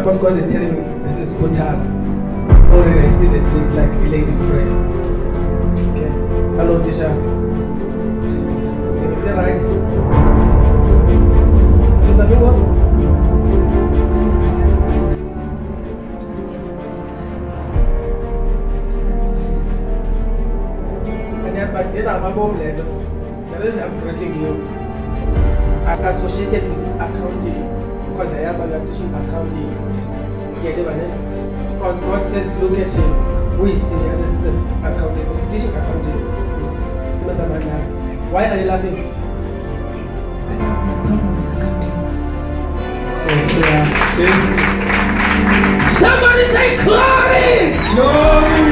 Because God is telling me this is Bhutan. Already I see that it's like a lady friend. Okay. Hello, Tisha. Is that right? Is that what? And yes, but yes, I'm a home lender. I'm greeting you. I'm associated with accounting. Because I am teaching accounting. Because God says, look at him. Who is senior as an accountant? Who's teaching accounting? Why are you laughing? Yes, somebody say glory! Glory!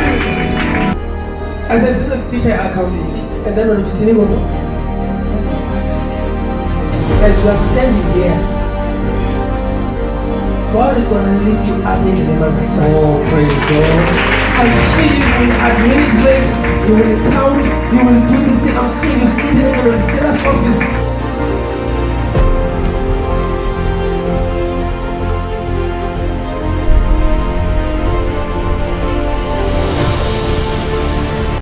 I said, this is a teacher accounting. And then when you tell him, as you are standing here, God is going to lift you up into the mountain. Oh, praise God. I see you will administrate, you will count, you will do this thing. I'm seeing you sitting in the seller's office.